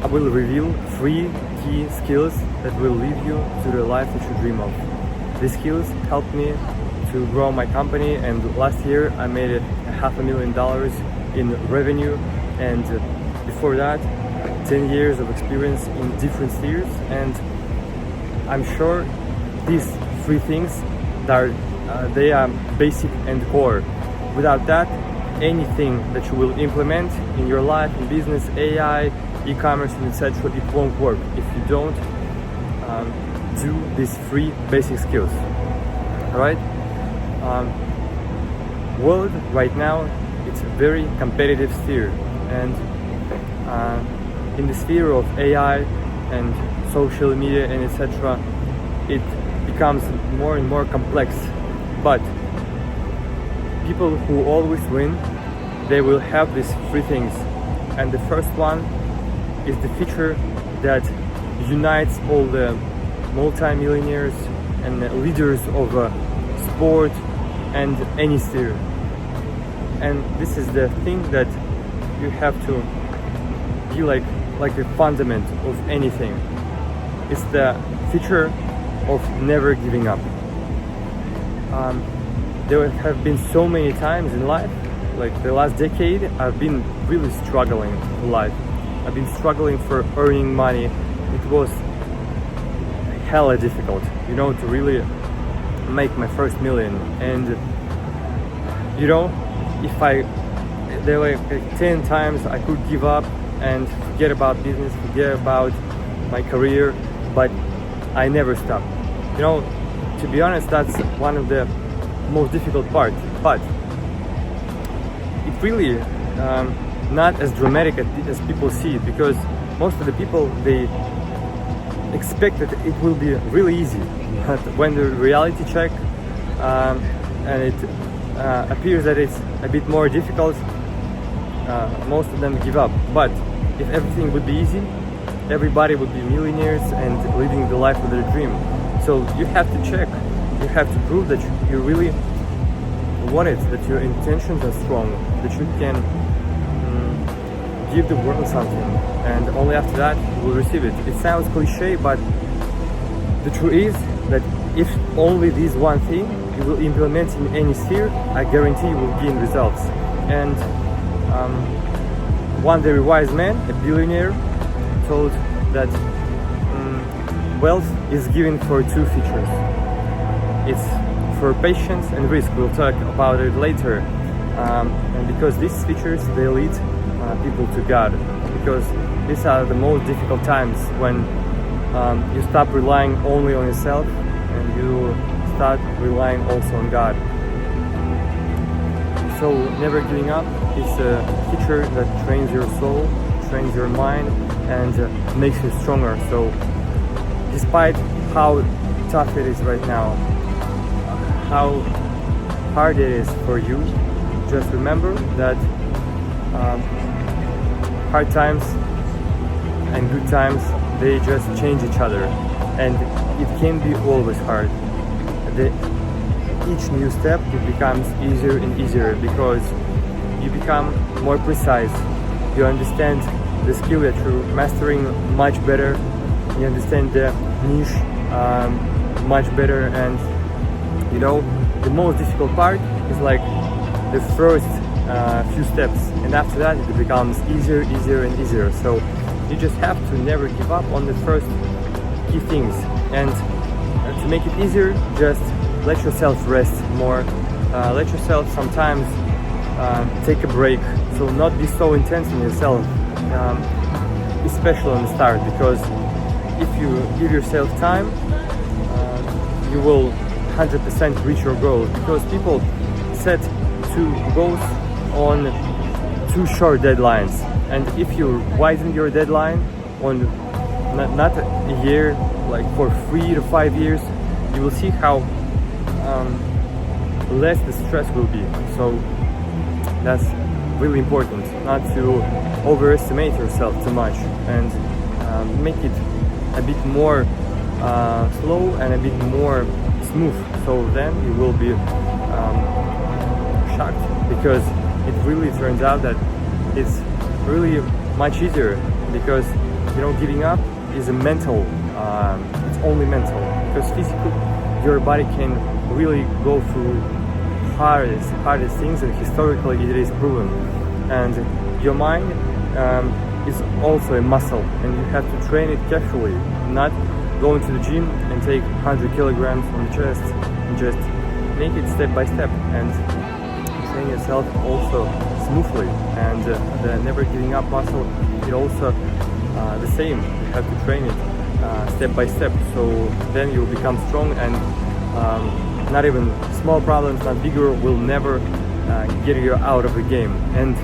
I will reveal 3 key skills that will lead you to the life that you dream of. These skills helped me to grow my company, and last year I made $500,000 in revenue, and before that 10 years of experience in different spheres. And I'm sure these 3 things they are basic and core. Without that, anything that you will implement in your life, in business, AI, e-commerce, and etc., it won't work if you don't do these 3 basic skills. All right? World right now, it's a very competitive sphere, and in the sphere of AI and social media and etc., it becomes more and more complex. But people who always win, they will have these 3 things, and the first one is the feature that unites all the multi-millionaires and leaders of sport and any sphere. And this is the thing that you have to be like the fundament of anything. It's the feature of never giving up. There have been so many times in life, like the last decade, I've been really struggling in life. I've been struggling for earning money. It was hella difficult, to really make my first million. And there were 10 times I could give up and forget about business, forget about my career, but I never stopped. To be honest, that's one of the most difficult parts, but it really not as dramatic as people see it, because most of the people, they expect that it will be really easy, but when the reality check and it appears that it's a bit more difficult, most of them give up. But if everything would be easy, everybody would be millionaires and living the life of their dream. So you have to check, you have to prove that you really want it, that your intentions are strong, that you can give the world something, and only after that you will receive it. It sounds cliche, but the truth is that if only this one thing you will implement in any sphere, I guarantee you will gain results. And one very wise man, a billionaire, told that wealth is given for 2 features. It's for patience and risk. We'll talk about it later. And because these features, they lead people to God, because these are the most difficult times when you stop relying only on yourself and you start relying also on God. So never giving up is a feature that trains your soul, trains your mind, and makes you stronger. So despite how tough it is right now, how hard it is for you, just remember that hard times and good times, they just change each other, and it can be always hard. Each new step, it becomes easier and easier, because you become more precise, you understand the skill that you're mastering much better, you understand the niche much better, and the most difficult part is like the first few steps, and after that it becomes easier and easier. So you just have to never give up on the first key things, and to make it easier, just let yourself rest more, let yourself sometimes take a break. So not be so intense on yourself, especially on the start, because if you give yourself time, you will 100% reach your goals, because people set 2 goals on 2 short deadlines, and if you widen your deadline on not a year, like for 3 to 5 years, you will see how less the stress will be. So that's really important, not to overestimate yourself too much, and make it a bit more slow and a bit more smooth. So then you will be shocked, because it really turns out that it's really much easier, because giving up is a mental, it's only mental, because physically your body can really go through hardest things, and historically it is proven. And your mind is also a muscle, and you have to train it carefully, not going to the gym and take 100 kilograms on the chest, and just make it step by step and train yourself also smoothly. And the never giving up muscle, it also the same, you have to train it step by step, so then you will become strong, and not even small problems, not bigger, will never get you out of the game. And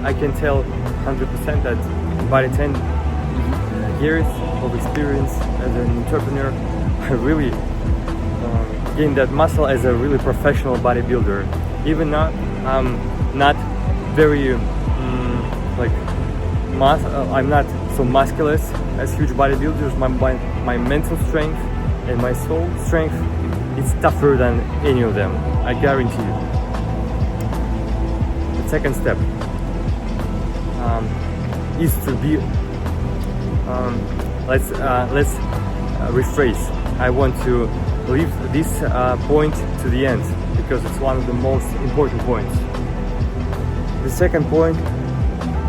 I can tell 100% that by the 10 years of experience as an entrepreneur, I really gained that muscle as a really professional bodybuilder. Even now, I'm not very I'm not so musculous as huge bodybuilders. My mental strength and my soul strength, it's tougher than any of them, I guarantee you. The second step is to be let's rephrase. I want to leave this point to the end because it's one of the most important points. The second point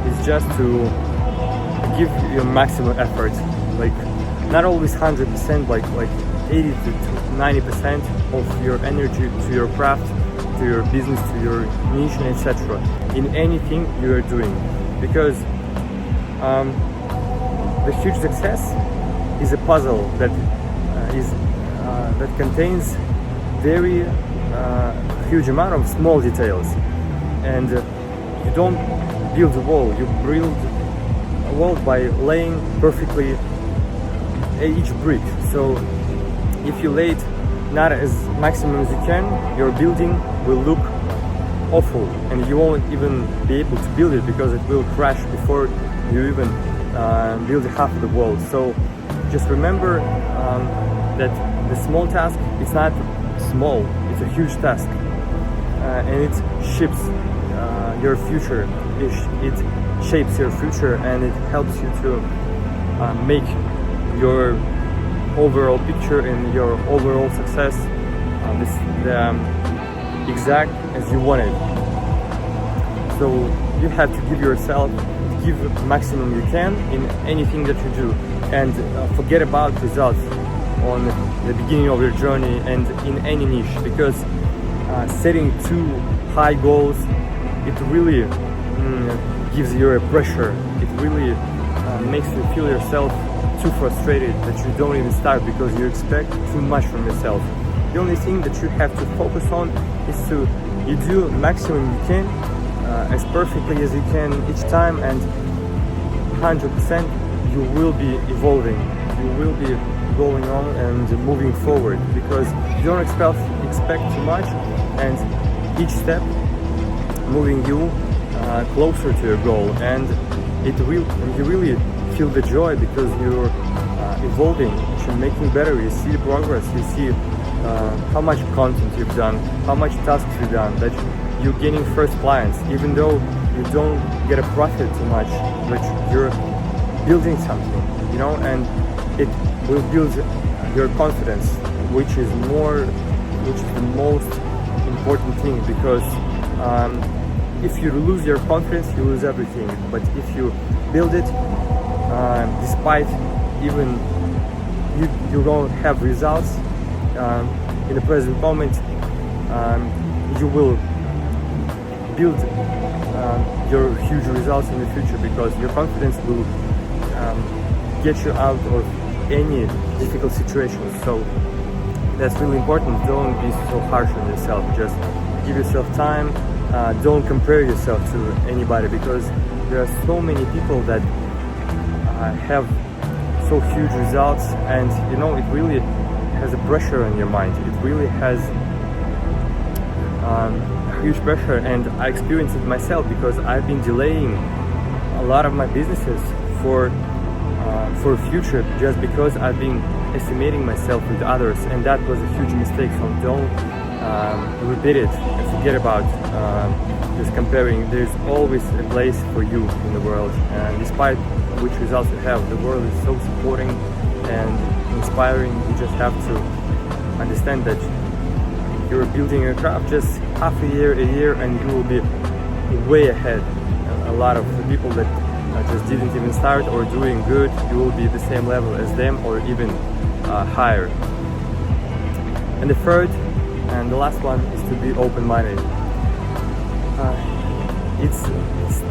is just to give your maximum effort, like not always 100%, like 80 to 90% of your energy to your craft, to your business, to your niche, etc. in anything you are doing, because the huge success is a puzzle that contains very huge amount of small details, and you don't build a wall, you build a wall by laying perfectly each brick. So if you lay it not as maximum as you can, your building will look awful, and you won't even be able to build it because it will crash before you even build half of the wall. So just remember that the small task, it's not small, it's a huge task, and it shapes your future. It shapes your future, and it helps you to make your overall picture and your overall success exact as you want it. So you have to give the maximum you can in anything that you do, and forget about results on the beginning of your journey and in any niche, because setting too high goals, it really gives you a pressure. It really makes you feel yourself too frustrated that you don't even start because you expect too much from yourself. The only thing that you have to focus on is to do maximum you can, as perfectly as you can each time, and 100% you will be evolving, you will be going on and moving forward, because you don't expect too much, and each step moving you closer to your goal, and you really feel the joy because you're evolving, you're making better, you see the progress, you see how much content you've done, how much tasks you've done, that you're gaining first clients, even though you don't get a profit too much, but you're building something, and it will build your confidence, which is the most important thing, because if you lose your confidence, you lose everything. But if you build it, despite even you don't have results in the present moment, you will build your huge results in the future, because your confidence will get you out of any difficult situations. So that's really important. Don't be so harsh on yourself. Just give yourself time. Don't compare yourself to anybody, because there are so many people that have so huge results, and it really has a pressure on your mind. It really has huge pressure, and I experienced it myself, because I've been delaying a lot of my businesses for future, just because I've been estimating myself with others, and that was a huge mistake. So don't repeat it and forget about just comparing. There's always a place for you in the world, and despite which results you have, the world is so supporting and inspiring. You just have to understand that you're building your craft just half a year, and you will be way ahead. A lot of the people that just didn't even start or doing good, you will be the same level as them or even higher. And the third and the last one is to be open-minded. It's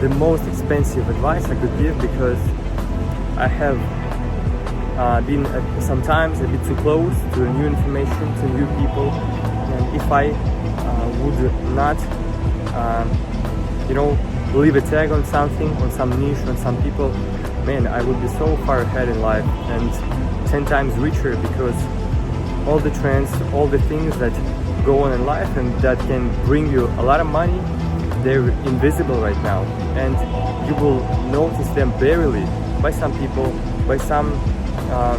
the most expensive advice I could give, because I have been sometimes a bit too close to new information, to new people, and if I would not leave a tag on something, on some niche, on some people, man, I would be so far ahead in life and 10 times richer, because all the trends, all the things that go on in life and that can bring you a lot of money, they're invisible right now, and you will notice them barely by some people, by some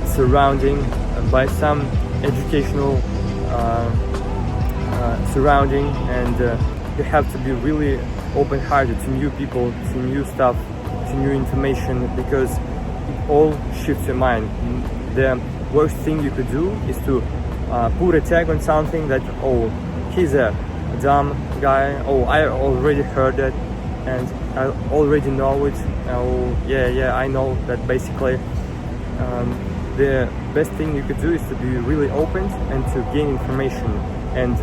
surrounding, by some educational surrounding, and you have to be really open-hearted to new people, to new stuff, to new information, because it all shifts your mind. The worst thing you could do is to put a tag on something that, oh, he's a dumb guy, oh, I already heard that and I already know it, oh yeah, I know that. Basically the best thing you could do is to be really open and to gain information, and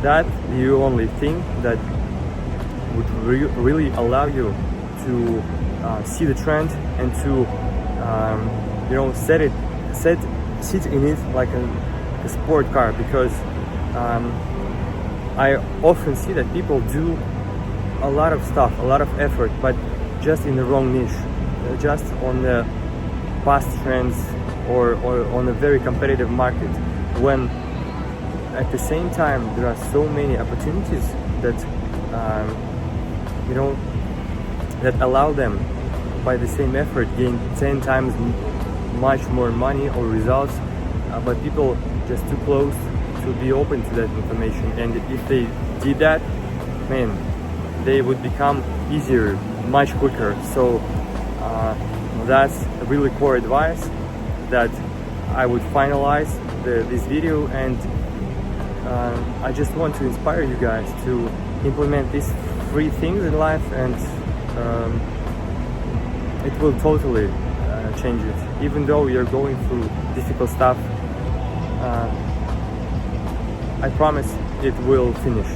that the only thing that would really allow you to see the trend and to sit in it like a sport car, because I often see that people do a lot of stuff, a lot of effort, but just in the wrong niche, just on the past trends or on a very competitive market, when at the same time there are so many opportunities that that allow them by the same effort gain 10 times much more money or results, but people just too close to be open to that information. And if they did that, man, they would become easier much quicker. So that's a really core advice that I would finalize this video, and I just want to inspire you guys to implement these 3 things in life, and it will totally change it. Even though you're going through difficult stuff, I promise it will finish.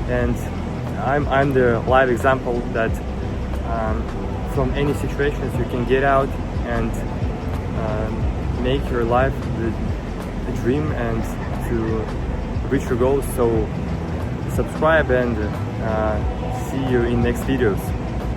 And I'm the live example that from any situations you can get out and make your life the dream and to reach your goals. So subscribe, and see you in next videos.